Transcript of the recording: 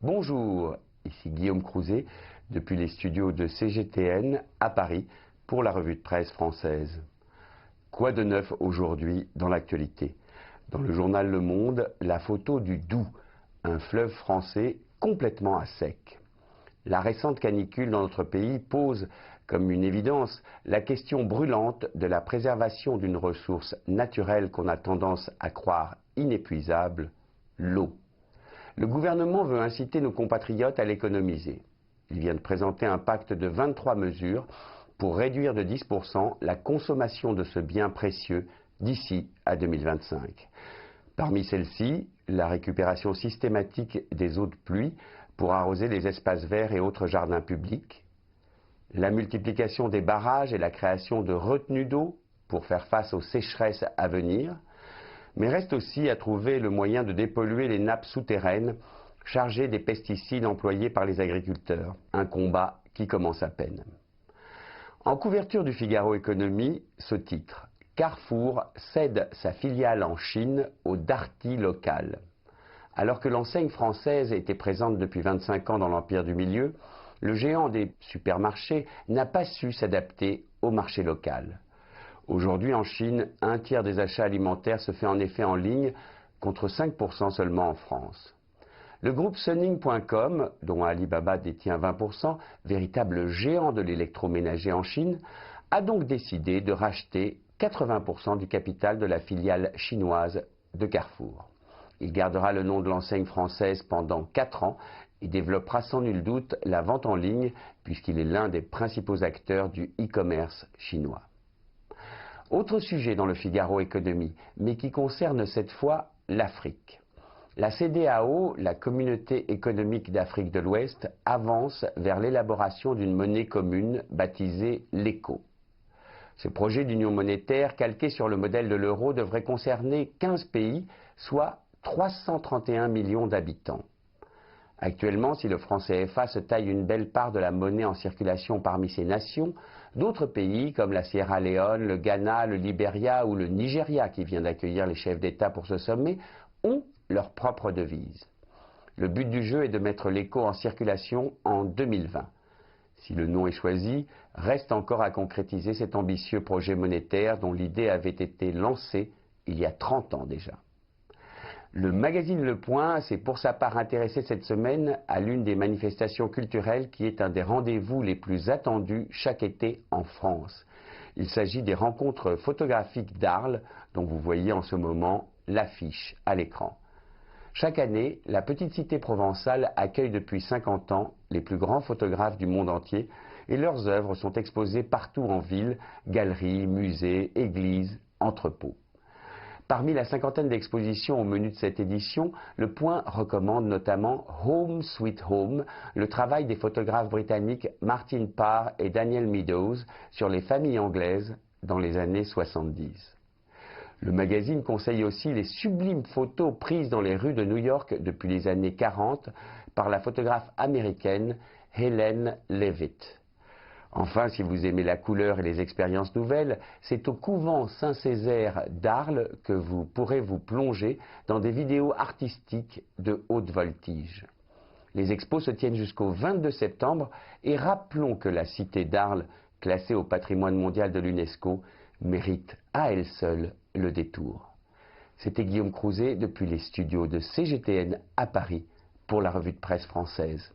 Bonjour, ici Guillaume Crouzet depuis les studios de CGTN à Paris pour la revue de presse française. Quoi de neuf aujourd'hui dans l'actualité? Dans le journal Le Monde, la photo du Doubs, un fleuve français complètement à sec. La récente canicule dans notre pays pose comme une évidence la question brûlante de la préservation d'une ressource naturelle qu'on a tendance à croire inépuisable, l'eau. Le gouvernement veut inciter nos compatriotes à l'économiser. Il vient de présenter un pacte de 23 mesures pour réduire de 10% la consommation de ce bien précieux d'ici à 2025. Parmi celles-ci, la récupération systématique des eaux de pluie pour arroser les espaces verts et autres jardins publics, la multiplication des barrages et la création de retenues d'eau pour faire face aux sécheresses à venir, mais reste aussi à trouver le moyen de dépolluer les nappes souterraines chargées des pesticides employés par les agriculteurs, un combat qui commence à peine. En couverture du Figaro Économie, ce titre: Carrefour cède sa filiale en Chine au Darty local. Alors que l'enseigne française était présente depuis 25 ans dans l'empire du milieu, le géant des supermarchés n'a pas su s'adapter au marché local. Aujourd'hui en Chine, un tiers des achats alimentaires se fait en effet en ligne, contre 5% seulement en France. Le groupe Suning.com, dont Alibaba détient 20%, véritable géant de l'électroménager en Chine, a donc décidé de racheter 80% du capital de la filiale chinoise de Carrefour. Il gardera le nom de l'enseigne française pendant 4 ans et développera sans nul doute la vente en ligne, puisqu'il est l'un des principaux acteurs du e-commerce chinois. Autre sujet dans le Figaro Économie, mais qui concerne cette fois l'Afrique. La CEDEAO, la Communauté économique d'Afrique de l'Ouest, avance vers l'élaboration d'une monnaie commune baptisée l'ECO. Ce projet d'union monétaire, calqué sur le modèle de l'euro, devrait concerner 15 pays, soit 331 millions d'habitants. Actuellement, si le franc CFA se taille une belle part de la monnaie en circulation parmi ces nations, d'autres pays comme la Sierra Leone, le Ghana, le Libéria ou le Nigeria, qui vient d'accueillir les chefs d'État pour ce sommet, ont leur propre devise. Le but du jeu est de mettre l'ECO en circulation en 2020. Si le nom est choisi, reste encore à concrétiser cet ambitieux projet monétaire dont l'idée avait été lancée il y a 30 ans déjà. Le magazine Le Point s'est pour sa part intéressé cette semaine à l'une des manifestations culturelles qui est un des rendez-vous les plus attendus chaque été en France. Il s'agit des rencontres photographiques d'Arles, dont vous voyez en ce moment l'affiche à l'écran. Chaque année, la petite cité provençale accueille depuis 50 ans les plus grands photographes du monde entier et leurs œuvres sont exposées partout en ville, galeries, musées, églises, entrepôts. Parmi la cinquantaine d'expositions au menu de cette édition, Le Point recommande notamment Home Sweet Home, le travail des photographes britanniques Martin Parr et Daniel Meadows sur les familles anglaises dans les années 70. Le magazine conseille aussi les sublimes photos prises dans les rues de New York depuis les années 40 par la photographe américaine Helen Levitt. Enfin, si vous aimez la couleur et les expériences nouvelles, c'est au couvent Saint-Césaire d'Arles que vous pourrez vous plonger dans des vidéos artistiques de haute voltige. Les expos se tiennent jusqu'au 22 septembre et rappelons que la cité d'Arles, classée au patrimoine mondial de l'UNESCO, mérite à elle seule le détour. C'était Guillaume Crouzet depuis les studios de CGTN à Paris pour la revue de presse française.